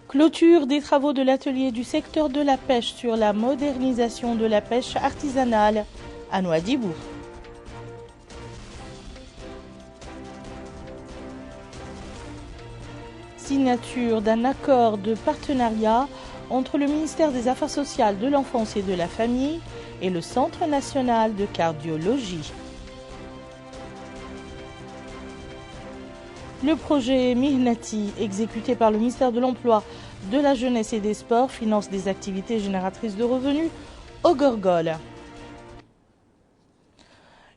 Clôture des travaux de l'atelier du secteur de la pêche sur la modernisation de la pêche artisanale à Nouadhibou. Signature d'un accord de partenariat entre le ministère des Affaires sociales, de l'Enfance et de la Famille et le Centre national de cardiologie. Le projet Mihnati, exécuté par le ministère de l'Emploi, de la Jeunesse et des Sports, finance des activités génératrices de revenus au Gorgol.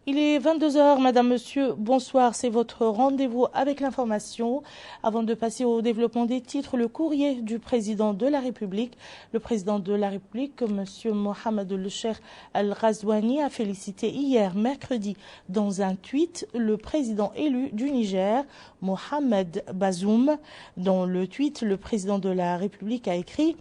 Il est 22h, Madame, Monsieur, bonsoir, c'est votre rendez-vous avec l'information. Avant de passer au développement des titres, le courrier du président de la République. Le président de la République, Monsieur Mohamed El-Cheikh Al-Ghazouani, a félicité hier, mercredi, dans un tweet, le président élu du Niger, Mohamed Bazoum. Dans le tweet, le président de la République a écrit: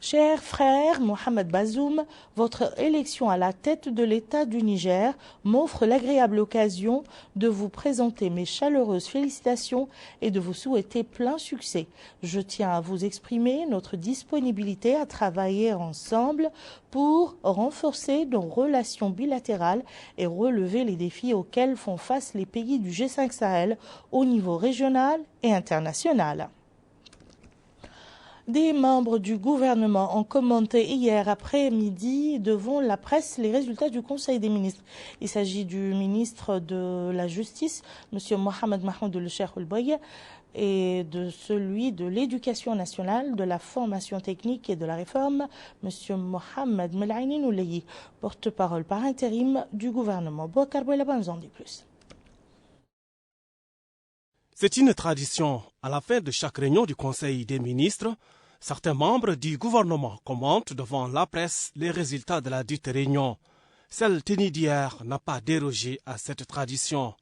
Cher frère Mohamed Bazoum, votre élection à la tête de l'État du Niger m'offre l'agréable occasion de vous présenter mes chaleureuses félicitations et de vous souhaiter plein succès. Je tiens à vous exprimer notre disponibilité à travailler ensemble pour renforcer nos relations bilatérales et relever les défis auxquels font face les pays du G5 Sahel au niveau régional et international. Des membres du gouvernement ont commenté hier après-midi devant la presse les résultats du Conseil des ministres. Il s'agit du ministre de la Justice, M. Mohamed Mahmoud El-Cheikh Al-Boye, et de celui de l'Éducation nationale, de la formation technique et de la réforme, M. Mohamed Melaini Nouleyi, porte-parole par intérim du gouvernement. Bokar Bouelaban nous en dit plus. C'est une tradition. À la fin de chaque réunion du Conseil des ministres, certains membres du gouvernement commentent devant la presse les résultats de la dite réunion. Celle tenue d'hier n'a pas dérogé à cette tradition.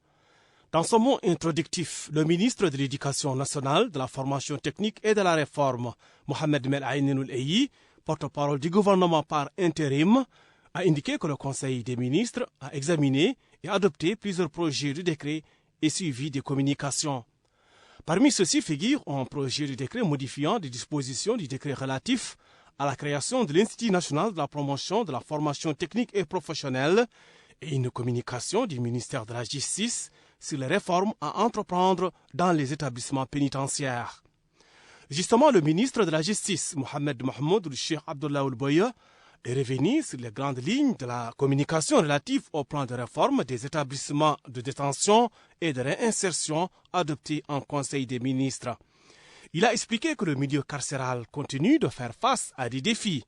Dans son mot introductif, le ministre de l'Éducation nationale, de la formation technique et de la réforme, Mohamed Melaini Nouleyi, porte-parole du gouvernement par intérim, a indiqué que le Conseil des ministres a examiné et adopté plusieurs projets de décret et suivi des communications. Parmi ceux-ci figure un projet de décret modifiant des dispositions du décret relatif à la création de l'Institut national de la promotion de la formation technique et professionnelle et une communication du ministère de la Justice sur les réformes à entreprendre dans les établissements pénitentiaires. Justement, le ministre de la Justice, Mohamed Mahmoud El-Cheikh Abdullah Al-Boye, est revenu sur les grandes lignes de la communication relative au plan de réforme des établissements de détention et de réinsertion adopté en Conseil des ministres. Il a expliqué que le milieu carcéral continue de faire face à des défis,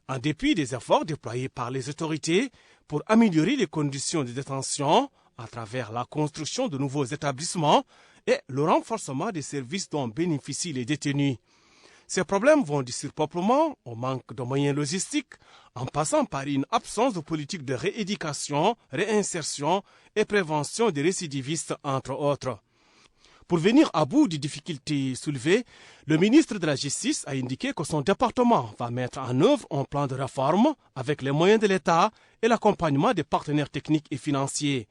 en dépit des efforts déployés par les autorités pour améliorer les conditions de détention à travers la construction de nouveaux établissements et le renforcement des services dont bénéficient les détenus. Ces problèmes vont du surpeuplement au manque de moyens logistiques, en passant par une absence de politique de rééducation, réinsertion et prévention des récidivistes, entre autres. Pour venir à bout des difficultés soulevées, le ministre de la Justice a indiqué que son département va mettre en œuvre un plan de réforme avec les moyens de l'État et l'accompagnement des partenaires techniques et financiers.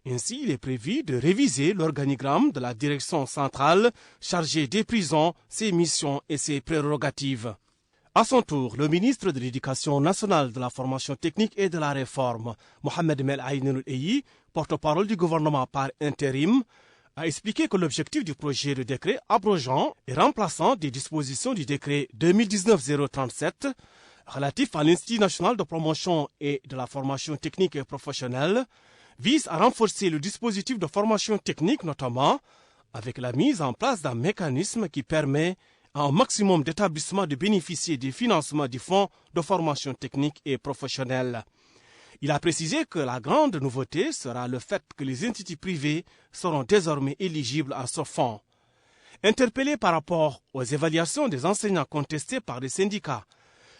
Ainsi, il est prévu de réviser l'organigramme de la direction centrale chargée des prisons, ses missions et ses prérogatives. À son tour, le ministre de l'Éducation nationale, de la formation technique et de la réforme, Mohamed Melaini Nouleyi, porte-parole du gouvernement par intérim, a expliqué que l'objectif du projet de décret abrogeant et remplaçant des dispositions du décret 2019-037 relatif à l'Institut national de promotion et de la formation technique et professionnelle vise à renforcer le dispositif de formation technique, notamment avec la mise en place d'un mécanisme qui permet à un maximum d'établissements de bénéficier des financements du fonds de formation technique et professionnelle. Il a précisé que la grande nouveauté sera le fait que les instituts privés seront désormais éligibles à ce fonds. Interpellé par rapport aux évaluations des enseignants contestées par les syndicats,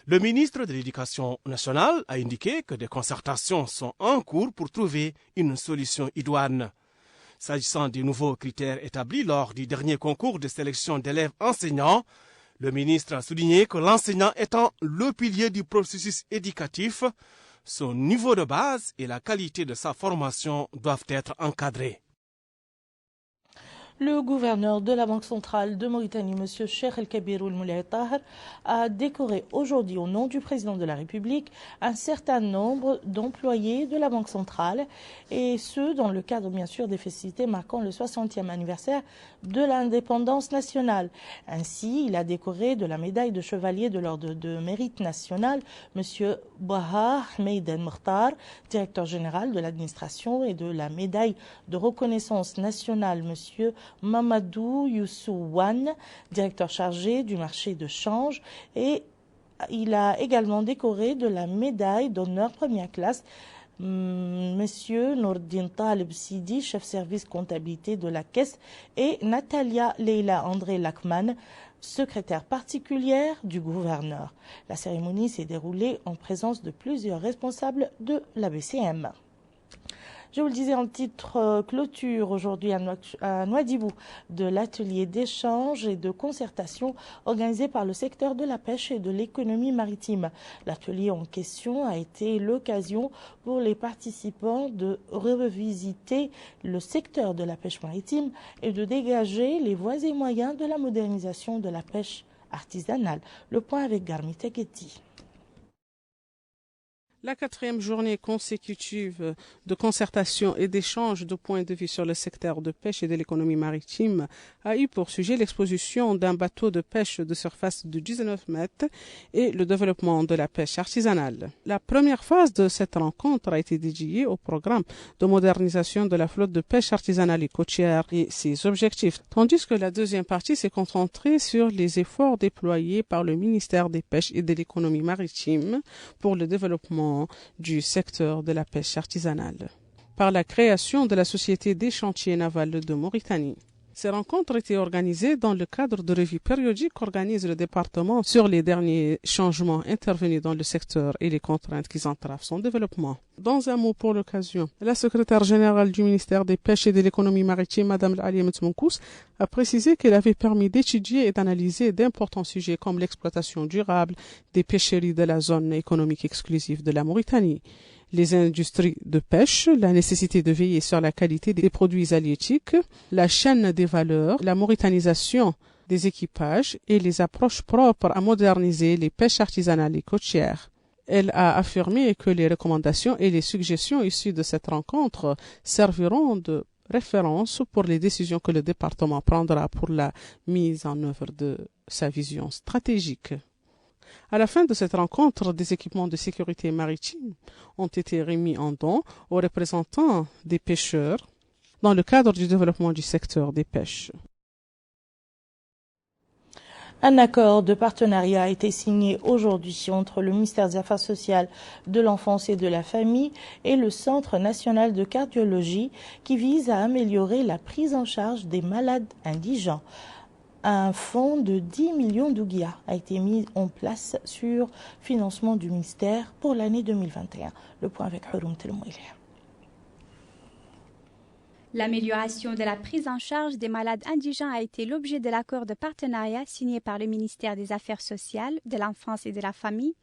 le ministre de l'Éducation nationale a indiqué que des concertations sont en cours pour trouver une solution idoine. S'agissant des nouveaux critères établis lors du dernier concours de sélection d'élèves enseignants, le ministre a souligné que l'enseignant étant le pilier du processus éducatif, son niveau de base et la qualité de sa formation doivent être encadrés. Le gouverneur de la Banque centrale de Mauritanie, M. Cheikh El-Kabir Ould-Moulay Taher, a décoré aujourd'hui au nom du président de la République un certain nombre d'employés de la Banque centrale, et ce dans le cadre bien sûr des festivités marquant le 60e anniversaire de l'indépendance nationale. Ainsi, il a décoré de la médaille de chevalier de l'ordre de mérite national M. Baha Meiden Mokhtar, directeur général de l'administration, et de la médaille de reconnaissance nationale M. Mamadou Youssouane, directeur chargé du marché de change, et il a également décoré de la médaille d'honneur première classe Monsieur Nourdine Taleb Sidi, chef service comptabilité de la Caisse, et Natalia Leila André Lakman, secrétaire particulière du gouverneur. La cérémonie s'est déroulée en présence de plusieurs responsables de la BCM. Je vous le disais en titre clôture aujourd'hui à Nouadhibou de l'atelier d'échange et de concertation organisé par le secteur de la pêche et de l'économie maritime. L'atelier en question a été l'occasion pour les participants de revisiter le secteur de la pêche maritime et de dégager les voies et moyens de la modernisation de la pêche artisanale. Le point avec Garmi Teketi. La 4e journée consécutive de concertation et d'échange de points de vue sur le secteur de pêche et de l'économie maritime a eu pour sujet l'exposition d'un bateau de pêche de surface de 19 mètres et le développement de la pêche artisanale. La première phase de cette rencontre a été dédiée au programme de modernisation de la flotte de pêche artisanale et côtière et ses objectifs, tandis que la deuxième partie s'est concentrée sur les efforts déployés par le ministère des Pêches et de l'économie maritime pour le développement du secteur de la pêche artisanale, par la création de la Société des chantiers navals de Mauritanie. Ces rencontres étaient organisées dans le cadre de revues périodiques qu'organise le département sur les derniers changements intervenus dans le secteur et les contraintes qui entravent son développement. Dans un mot pour l'occasion, la secrétaire générale du ministère des Pêches et de l'économie maritime, Mme Ali Monkous, a précisé qu'elle avait permis d'étudier et d'analyser d'importants sujets comme l'exploitation durable des pêcheries de la zone économique exclusive de la Mauritanie, les industries de pêche, la nécessité de veiller sur la qualité des produits halieutiques, la chaîne des valeurs, la mauritanisation des équipages et les approches propres à moderniser les pêches artisanales et côtières. Elle a affirmé que les recommandations et les suggestions issues de cette rencontre serviront de référence pour les décisions que le département prendra pour la mise en œuvre de sa vision stratégique. À la fin de cette rencontre, des équipements de sécurité maritime ont été remis en don aux représentants des pêcheurs dans le cadre du développement du secteur des pêches. Un accord de partenariat a été signé aujourd'hui entre le ministère des Affaires sociales, de l'enfance et de la famille et le Centre national de cardiologie qui vise à améliorer la prise en charge des malades indigents. Un fonds de 10 millions d'ouguiya a été mis en place sur financement du ministère pour l'année 2021. Le point avec Houroum Telmouili. L'amélioration de la prise en charge des malades indigents a été l'objet de l'accord de partenariat signé par le ministère des Affaires sociales, de l'enfance et de la famille.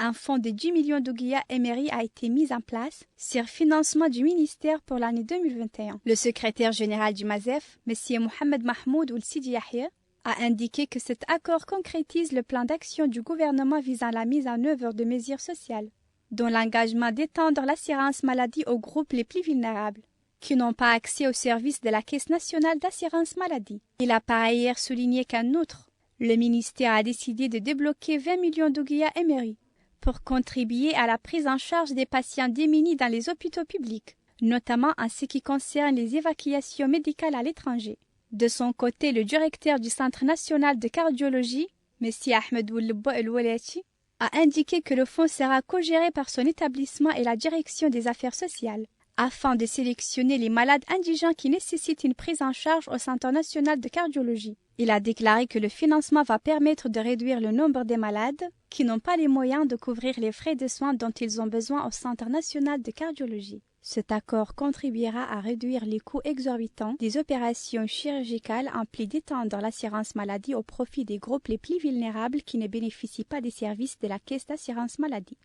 Un fonds de 10 millions d'ouguiya émeri a été mis en place sur financement du ministère pour l'année 2021. Le secrétaire général du MASEF, M. Mohamed Mahmoud Ould Sidi Yahya, a indiqué que cet accord concrétise le plan d'action du gouvernement visant la mise en œuvre de mesures sociales, dont l'engagement d'étendre l'assurance maladie aux groupes les plus vulnérables, qui n'ont pas accès aux services de la Caisse nationale d'assurance maladie. Il a par ailleurs souligné qu'en outre, le ministère a décidé de débloquer 20 millions d'ouguiya émeri pour contribuer à la prise en charge des patients démunis dans les hôpitaux publics, notamment en ce qui concerne les évacuations médicales à l'étranger. De son côté, le directeur du Centre national de cardiologie, M. Ahmed Ould El-Walati, a indiqué que le fonds sera co-géré par son établissement et la direction des affaires sociales, afin de sélectionner les malades indigents qui nécessitent une prise en charge au Centre national de cardiologie. Il a déclaré que le financement va permettre de réduire le nombre des malades qui n'ont pas les moyens de couvrir les frais de soins dont ils ont besoin au Centre national de cardiologie. Cet accord contribuera à réduire les coûts exorbitants des opérations chirurgicales en plus d'étendre l'assurance maladie au profit des groupes les plus vulnérables qui ne bénéficient pas des services de la Caisse d'assurance maladie.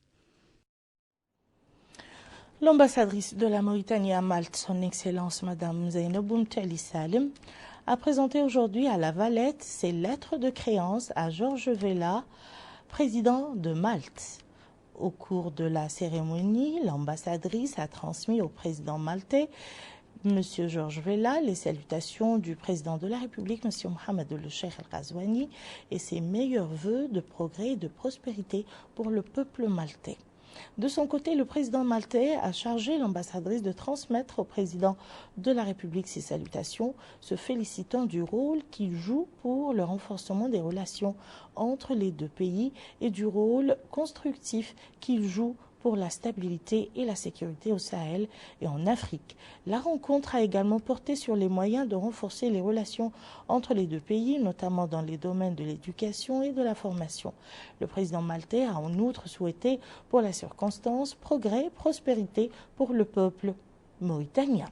L'ambassadrice de la Mauritanie à Malte, son Excellence Madame Zainab Tali Salim, a présenté aujourd'hui à La Valette ses lettres de créance à Georges Vella, président de Malte. Au cours de la cérémonie, l'ambassadrice a transmis au président maltais, M. Georges Vella, les salutations du président de la République, M. Mohamed El Cheikh El Ghazouani, et ses meilleurs vœux de progrès et de prospérité pour le peuple maltais. De son côté, le président maltais a chargé l'ambassadrice de transmettre au président de la République ses salutations, se félicitant du rôle qu'il joue pour le renforcement des relations entre les deux pays et du rôle constructif qu'il joue pour la stabilité et la sécurité au Sahel et en Afrique. La rencontre a également porté sur les moyens de renforcer les relations entre les deux pays, notamment dans les domaines de l'éducation et de la formation. Le président maltais a en outre souhaité, pour la circonstance, progrès, prospérité pour le peuple mauritanien.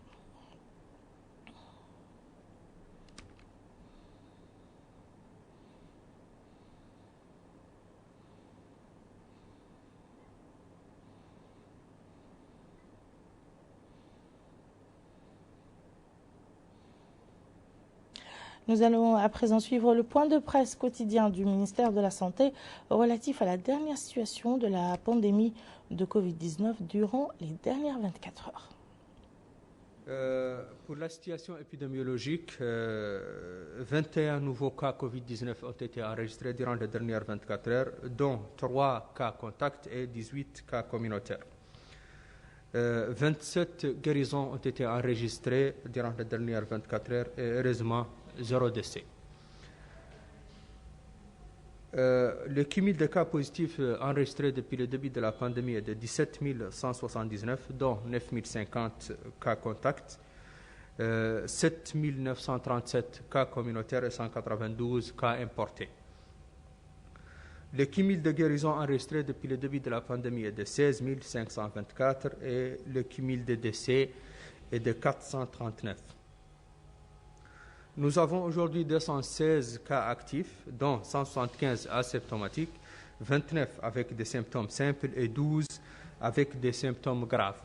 Nous allons à présent suivre le point de presse quotidien du ministère de la Santé relatif à la dernière situation de la pandémie de Covid-19 durant les dernières 24 heures. Pour la situation épidémiologique, 21 nouveaux cas Covid-19 ont été enregistrés durant les dernières 24 heures, dont 3 cas contacts et 18 cas communautaires. 27 guérisons ont été enregistrées durant les dernières 24 heures et heureusement 0 décès. Le cumul de cas positifs enregistrés depuis le début de la pandémie est de 17 179, dont 9 050 cas contacts, 7 937 cas communautaires et 192 cas importés. Le cumul de guérison enregistré depuis le début de la pandémie est de 16 524 et le cumul de décès est de 439. Nous avons aujourd'hui 216 cas actifs, dont 175 asymptomatiques, 29 avec des symptômes simples et 12 avec des symptômes graves.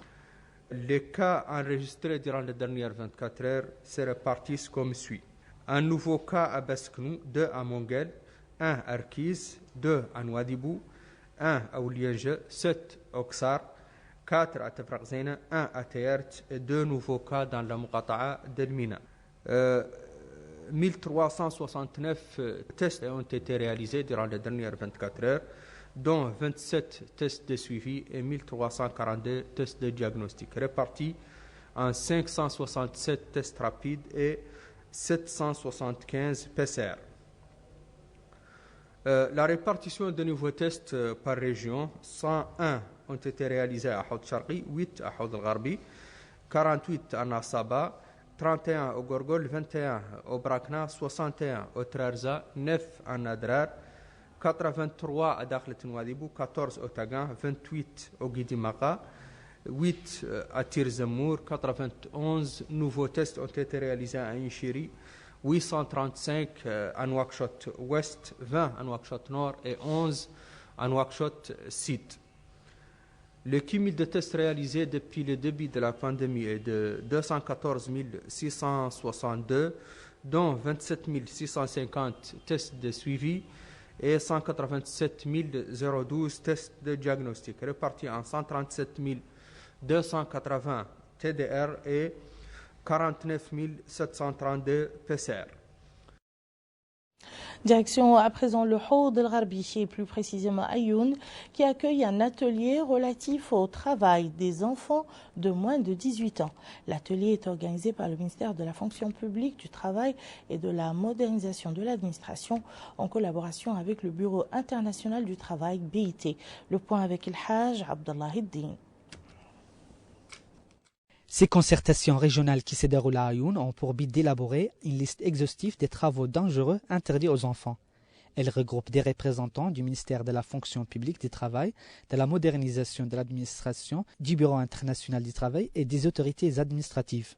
Les cas enregistrés durant les dernières 24 heures se répartissent comme suit. Un nouveau cas à Besknou, 2 à Monguel, 1 à Arkiz, 2 à Nouadhibou, 1 à Oulienge, 7 à Oksar, 4 à Tefrakzena, 1 à Tayert et 2 nouveaux cas dans la Muqata'a d'Elmina. 1369 tests ont été réalisés durant les dernières 24 heures, dont 27 tests de suivi et 1342 tests de diagnostic, répartis en 567 tests rapides et 775 PCR. La répartition de nouveaux tests par région, 101 ont été réalisés à Haut Sharqi, 8 à Haut al-Gharbi, 48 à Nasaba, 31 au Gorgol, 21 au Brakna, 61 au Trarza, 9 à Nadrar, 83 à Dakhlet Nouadhibou, 14 au Tagan, 28 au Guidimaka, 8 à Tirzemour, 91 nouveaux tests ont été réalisés à Inchiri, 835 à Nouakchott Ouest, 20 à Nouakchott Nord et 11 à Nouakchott Sud. Le cumul de tests réalisés depuis le début de la pandémie est de 214 662, dont 27 650 tests de suivi et 187 012 tests de diagnostic, répartis en 137 280 TDR et 49 732 PCR. Direction à présent le Haut El Gharbi, et plus précisément Ayoun, qui accueille un atelier relatif au travail des enfants de moins de 18 ans. L'atelier est organisé par le ministère de la fonction publique, du travail et de la modernisation de l'administration en collaboration avec le Bureau international du travail BIT. Le point avec El Haj Abdallah Hiddin. Ces concertations régionales qui se déroulent à Ayoun ont pour but d'élaborer une liste exhaustive des travaux dangereux interdits aux enfants. Elles regroupent des représentants du ministère de la fonction publique du travail, de la modernisation de l'administration, du Bureau international du travail et des autorités administratives.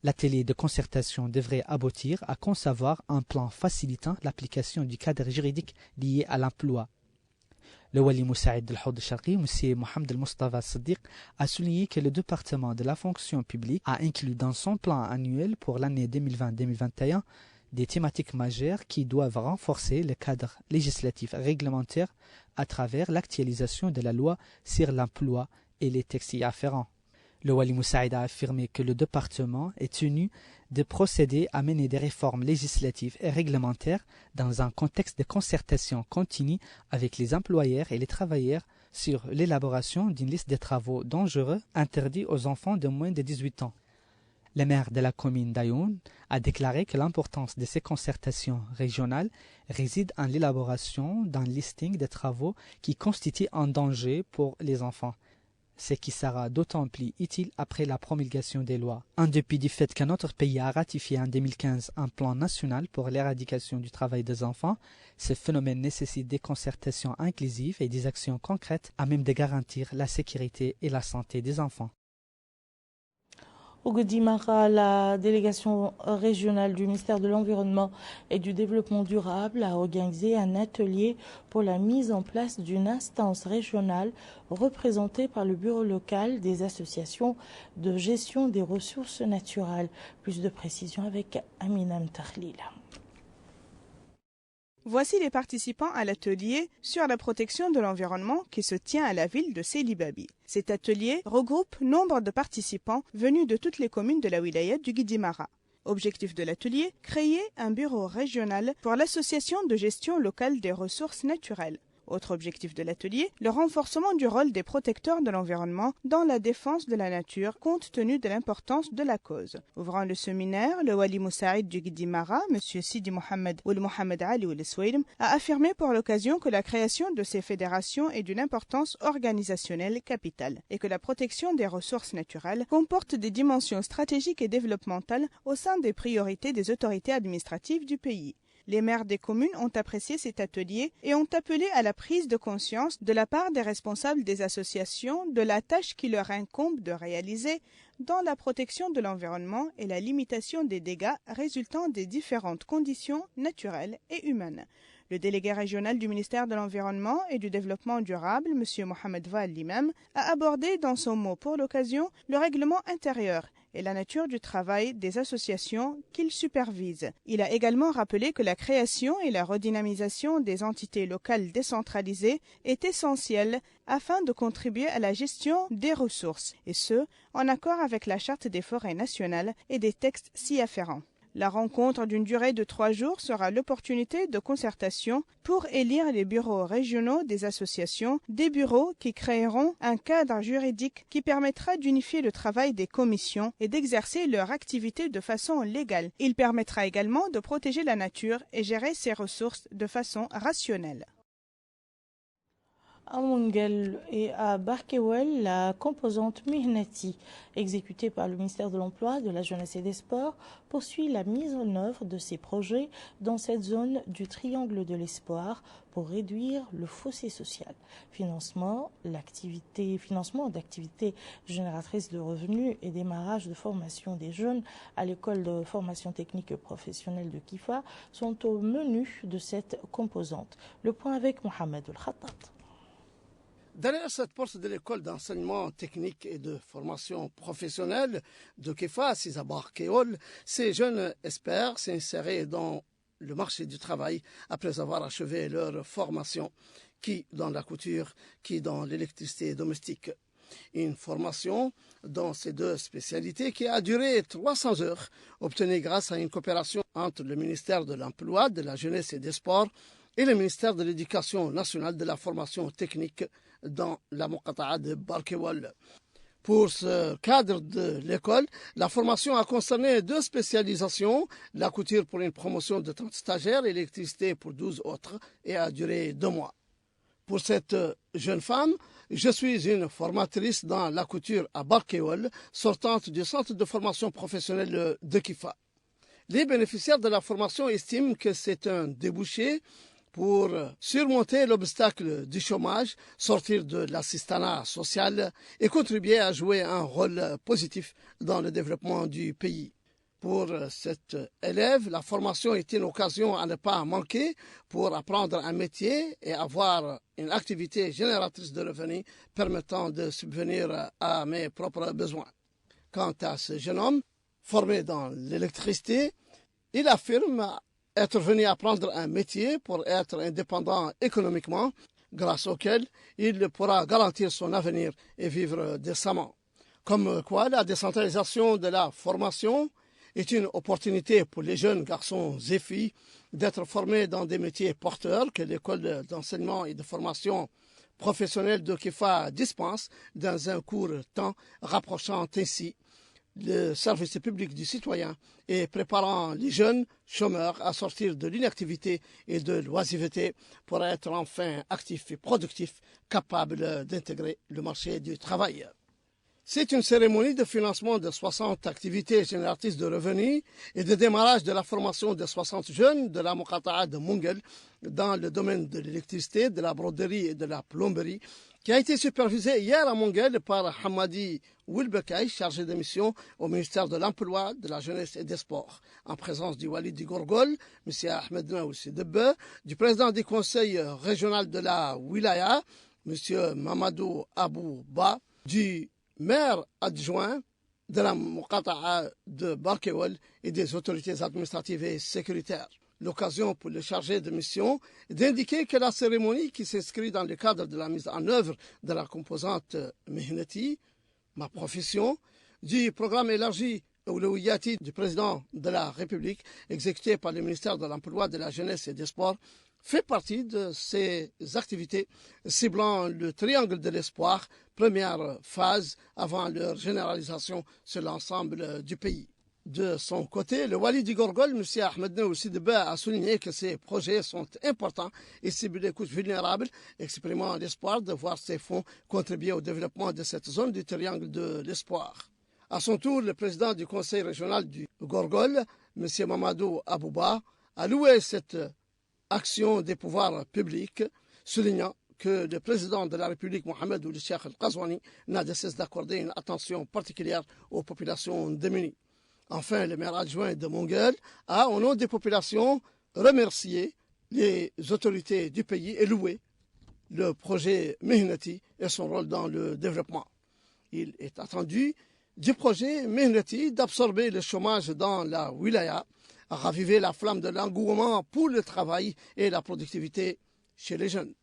L'atelier de concertation devrait aboutir à concevoir un plan facilitant l'application du cadre juridique lié à l'emploi. Le Wali Moussaïd de l'Houd Sharqi, M. Mohamed El-Mustafa Siddiq, a souligné que le département de la fonction publique a inclus dans son plan annuel pour l'année 2020-2021 des thématiques majeures qui doivent renforcer le cadre législatif réglementaire à travers l'actualisation de la loi sur l'emploi et les textes y afférents. Le Wali Moussaïd a affirmé que le département est tenu de procéder à mener des réformes législatives et réglementaires dans un contexte de concertation continue avec les employeurs et les travailleurs sur l'élaboration d'une liste de travaux dangereux interdits aux enfants de moins de 18 ans. Le maire de la commune d'Ayoun a déclaré que l'importance de ces concertations régionales réside en l'élaboration d'un listing de travaux qui constituent un danger pour les enfants, ce qui sera d'autant plus utile après la promulgation des lois. En dépit du fait que notre pays a ratifié en 2015 un plan national pour l'éradication du travail des enfants, ce phénomène nécessite des concertations inclusives et des actions concrètes à même de garantir la sécurité et la santé des enfants. Au Goudimara, la délégation régionale du ministère de l'Environnement et du Développement durable a organisé un atelier pour la mise en place d'une instance régionale représentée par le bureau local des associations de gestion des ressources naturelles. Plus de précisions avec Amina Mtakhlil. Voici les participants à l'atelier sur la protection de l'environnement qui se tient à la ville de Sélibabi. Cet atelier regroupe nombre de participants venus de toutes les communes de la wilaya du Guidimara. Objectif de l'atelier, créer un bureau régional pour l'association de gestion locale des ressources naturelles. Autre objectif de l'atelier, le renforcement du rôle des protecteurs de l'environnement dans la défense de la nature compte tenu de l'importance de la cause. Ouvrant le séminaire, le Wali Moussaïd du Guidimara, M. Sidi Mohamed Oul Mohamed Ali Oul Swaylim, a affirmé pour l'occasion que la création de ces fédérations est d'une importance organisationnelle capitale et que la protection des ressources naturelles comporte des dimensions stratégiques et développementales au sein des priorités des autorités administratives du pays. Les maires des communes ont apprécié cet atelier et ont appelé à la prise de conscience de la part des responsables des associations de la tâche qui leur incombe de réaliser dans la protection de l'environnement et la limitation des dégâts résultant des différentes conditions naturelles et humaines. Le délégué régional du ministère de l'Environnement et du Développement durable, M. Mohamed Val lui-même, a abordé dans son mot pour l'occasion le règlement intérieur et la nature du travail des associations qu'il supervise. Il a également rappelé que la création et la redynamisation des entités locales décentralisées est essentielle afin de contribuer à la gestion des ressources, et ce, en accord avec la Charte des forêts nationales et des textes s'y afférents. La rencontre d'une durée de 3 jours sera l'opportunité de concertation pour élire les bureaux régionaux des associations, des bureaux qui créeront un cadre juridique qui permettra d'unifier le travail des commissions et d'exercer leur activité de façon légale. Il permettra également de protéger la nature et gérer ses ressources de façon rationnelle. À Mungel et à Barkewel, la composante Mihnati, exécutée par le ministère de l'Emploi, de la Jeunesse et des Sports, poursuit la mise en œuvre de ses projets dans cette zone du triangle de l'espoir pour réduire le fossé social. Financement d'activités génératrices de revenus et démarrage de formation des jeunes à l'école de formation technique professionnelle de Kifa sont au menu de cette composante. Le point avec Mohamed El-Khattat. Derrière cette porte de l'école d'enseignement technique et de formation professionnelle de Kifa, Sizabar Keol, ces jeunes espèrent s'insérer dans le marché du travail après avoir achevé leur formation, qui dans la couture, qui dans l'électricité domestique. Une formation dans ces deux spécialités qui a duré 300 heures, obtenue grâce à une coopération entre le ministère de l'Emploi, de la Jeunesse et des Sports et le ministère de l'Éducation nationale de la formation technique dans la Muqata'a de Barkewal. Pour ce cadre de l'école, la formation a concerné 2 spécialisations, la couture pour une promotion de 30 stagiaires et l'électricité pour 12 autres, et a duré 2 mois. Pour cette jeune femme, je suis une formatrice dans la couture à Barkewal, sortante du centre de formation professionnelle de Kifa. Les bénéficiaires de la formation estiment que c'est un débouché pour surmonter l'obstacle du chômage, sortir de l'assistanat social et contribuer à jouer un rôle positif dans le développement du pays. Pour cet élève, la formation est une occasion à ne pas manquer pour apprendre un métier et avoir une activité génératrice de revenus permettant de subvenir à mes propres besoins. Quant à ce jeune homme, formé dans l'électricité, il affirme être venu apprendre un métier pour être indépendant économiquement, grâce auquel il pourra garantir son avenir et vivre décemment. Comme quoi, la décentralisation de la formation est une opportunité pour les jeunes garçons et filles d'être formés dans des métiers porteurs que l'école d'enseignement et de formation professionnelle de Kifa dispense dans un court temps, rapprochant ainsi le service public du citoyen et préparant les jeunes chômeurs à sortir de l'inactivité et de l'oisiveté pour être enfin actifs et productifs, capables d'intégrer le marché du travail. C'est une cérémonie de financement de 60 activités génératrices de revenus et de démarrage de la formation de 60 jeunes de la Muqata'a de Mungel dans le domaine de l'électricité, de la broderie et de la plomberie, qui a été supervisée hier à Mungel par Hamadi Wilbekay, chargé de mission au ministère de l'Emploi, de la Jeunesse et des Sports, en présence du Wali du Gorgol, M. Ahmed Naoussi Debbe, du président du conseil régional de la Wilaya, M. Mamadou Abou Ba, du maire adjoint de la Muqata'a de Barkewal et des autorités administratives et sécuritaires. L'occasion pour le chargé de mission d'indiquer que la cérémonie qui s'inscrit dans le cadre de la mise en œuvre de la composante Mihnati, ma profession, du programme élargi Oulawiyati du président de la République, exécuté par le ministère de l'Emploi, de la Jeunesse et des Sports, fait partie de ces activités ciblant le triangle de l'espoir, première phase avant leur généralisation sur l'ensemble du pays. De son côté, le Wali du Gorgol, M. Ahmed Naoussi Debbe, a souligné que ces projets sont importants et ciblent les couches vulnérables, exprimant l'espoir de voir ces fonds contribuer au développement de cette zone du triangle de l'espoir. À son tour, le président du conseil régional du Gorgol, M. Mamadou Abouba, a loué cette action des pouvoirs publics, soulignant que le président de la République, Mohamed Ould Cheikh Al-Qazouani, n'a de cesse d'accorder une attention particulière aux populations démunies. Enfin, le maire adjoint de Mungel a, au nom des populations, remercié les autorités du pays et loué le projet Mihnati et son rôle dans le développement. Il est attendu du projet Mihnati d'absorber le chômage dans la wilaya, à raviver la flamme de l'engouement pour le travail et la productivité chez les jeunes.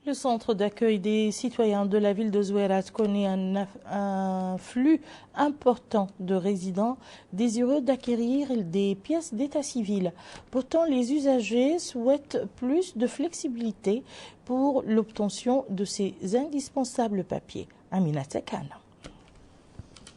Le centre d'accueil des citoyens de la ville de Zouérat connaît un flux important de résidents désireux d'acquérir des pièces d'état civil. Pourtant, les usagers souhaitent plus de flexibilité pour l'obtention de ces indispensables papiers. Aminata Khan.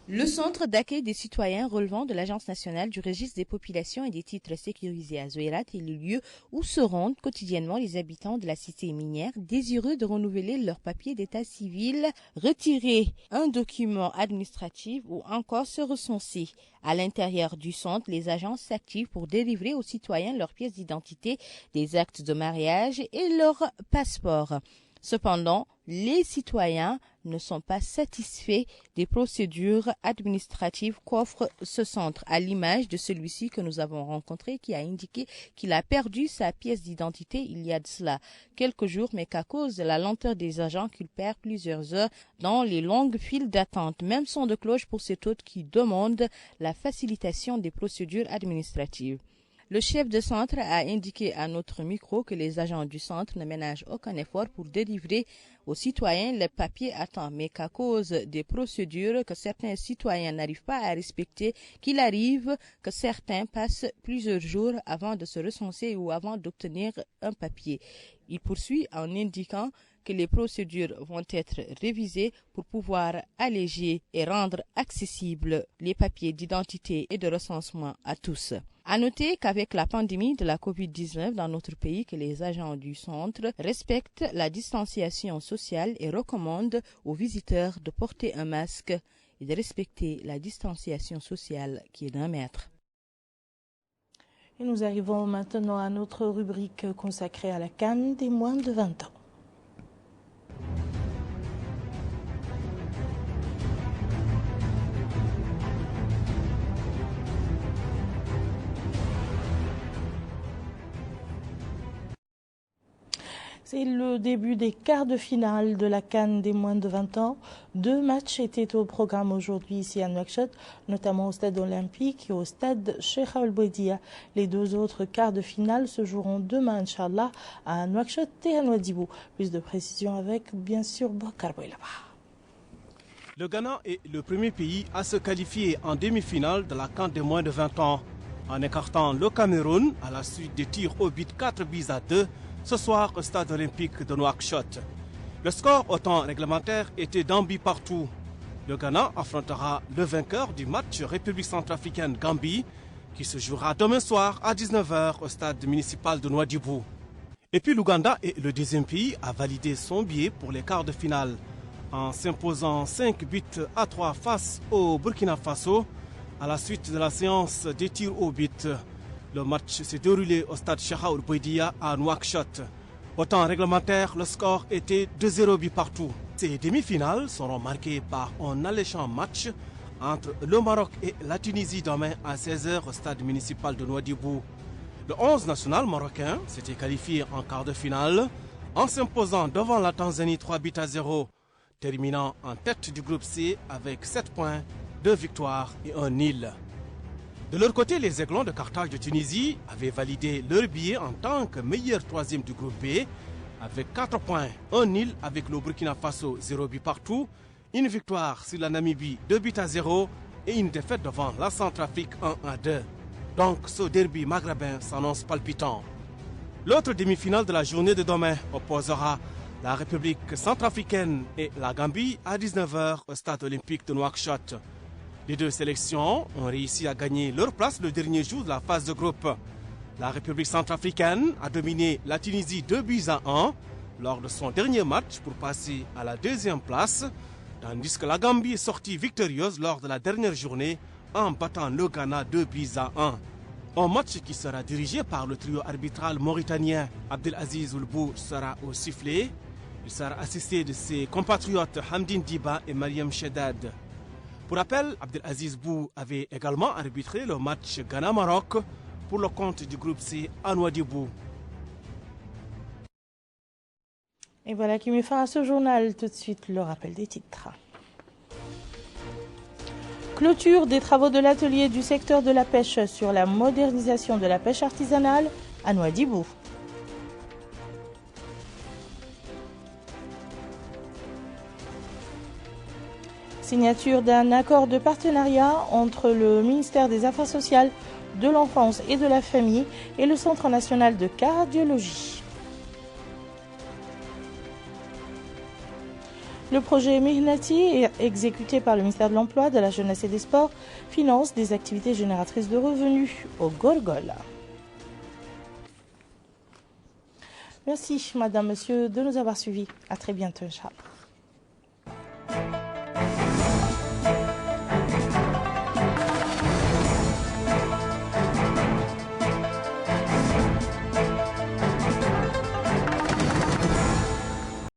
Le centre d'accueil des citoyens relevant de l'Agence nationale du registre des populations et des titres sécurisés à Zouérat est le lieu où se rendent quotidiennement les habitants de la cité minière désireux de renouveler leur papier d'état civil, retirer un document administratif ou encore se recenser. À l'intérieur du centre, les agences s'activent pour délivrer aux citoyens leurs pièces d'identité, des actes de mariage et leur passeport. Cependant, les citoyens ne sont pas satisfaits des procédures administratives qu'offre ce centre, à l'image de celui-ci que nous avons rencontré qui a indiqué qu'il a perdu sa pièce d'identité il y a de cela quelques jours, mais qu'à cause de la lenteur des agents qu'il perd plusieurs heures dans les longues files d'attente. Même son de cloche pour cet hôte qui demande la facilitation des procédures administratives. Le chef de centre a indiqué à notre micro que les agents du centre ne ménagent aucun effort pour délivrer aux citoyens les papiers à temps, mais qu'à cause des procédures que certains citoyens n'arrivent pas à respecter, qu'il arrive que certains passent plusieurs jours avant de se recenser ou avant d'obtenir un papier. Il poursuit en indiquant que les procédures vont être révisées pour pouvoir alléger et rendre accessibles les papiers d'identité et de recensement à tous. À noter qu'avec la pandémie de la COVID-19 dans notre pays, que les agents du centre respectent la distanciation sociale et recommandent aux visiteurs de porter un masque et de respecter la distanciation sociale qui est d'1 mètre. Et nous arrivons maintenant à notre rubrique consacrée à la CAN des moins de 20 ans. C'est le début des quarts de finale de la CAN des moins de 20 ans. 2 matchs étaient au programme aujourd'hui ici à Nouakchott, notamment au stade olympique et au stade Cheikh Al Bouidia. Les 2 autres quarts de finale se joueront demain, Inch'Allah, à Nouakchott et à Nouadhibou. Plus de précisions avec, bien sûr, Bokar Bouilaba. Le Ghana est le premier pays à se qualifier en demi-finale de la CAN des moins de 20 ans, en écartant le Cameroun à la suite des tirs au but 4-2 ce soir au stade olympique de Nouakchott. Le score au temps réglementaire était d'un but partout. Le Ghana affrontera le vainqueur du match République centrafricaine-Gambie qui se jouera demain soir à 19h au stade municipal de Nouadhibou. Et puis l'Ouganda est le deuxième pays à valider son billet pour les quarts de finale en s'imposant 5-3 face au Burkina Faso à la suite de la séance des tirs au but. Le match s'est déroulé au stade Cheikh Al Bouidia à Nouakchott. Au temps réglementaire, le score était 2-0 but partout. Ces demi-finales seront marquées par un alléchant match entre le Maroc et la Tunisie demain à 16h au stade municipal de Nouadhibou. Le 11 national marocain s'était qualifié en quart de finale en s'imposant devant la Tanzanie 3-0, terminant en tête du groupe C avec 7 points, 2 victoires et 1 nul. De leur côté, les Aiglons de Carthage de Tunisie avaient validé leur billet en tant que meilleur troisième du groupe B avec 4 points, 1 nul avec le Burkina Faso 0 but partout, une victoire sur la Namibie 2-0 et une défaite devant la Centrafrique 1-2. Donc ce derby maghrébin s'annonce palpitant. L'autre demi-finale de la journée de demain opposera la République centrafricaine et la Gambie à 19h au stade olympique de Nouakchott. Les 2 sélections ont réussi à gagner leur place le dernier jour de la phase de groupe. La République centrafricaine a dominé la Tunisie 2-1 lors de son dernier match pour passer à la 2e place, tandis que la Gambie est sortie victorieuse lors de la dernière journée en battant le Ghana 2-1. Un match qui sera dirigé par le trio arbitral mauritanien. Abdelaziz Oulbou sera au sifflet. Il sera assisté de ses compatriotes Hamdine Diba et Mariam Chedad. Pour rappel, Abdelaziz Bou avait également arbitré le match Ghana-Maroc pour le compte du groupe C à Nouadhibou. Et voilà qui met fin à ce journal. Tout de suite, le rappel des titres. Clôture des travaux de l'atelier du secteur de la pêche sur la modernisation de la pêche artisanale à Nouadhibou. Signature d'un accord de partenariat entre le ministère des Affaires sociales, de l'enfance et de la famille et le Centre national de cardiologie. Le projet Mihnati, exécuté par le ministère de l'Emploi, de la Jeunesse et des Sports, finance des activités génératrices de revenus au Gorgol. Merci, madame, monsieur, de nous avoir suivis. À très bientôt, Inch'Allah.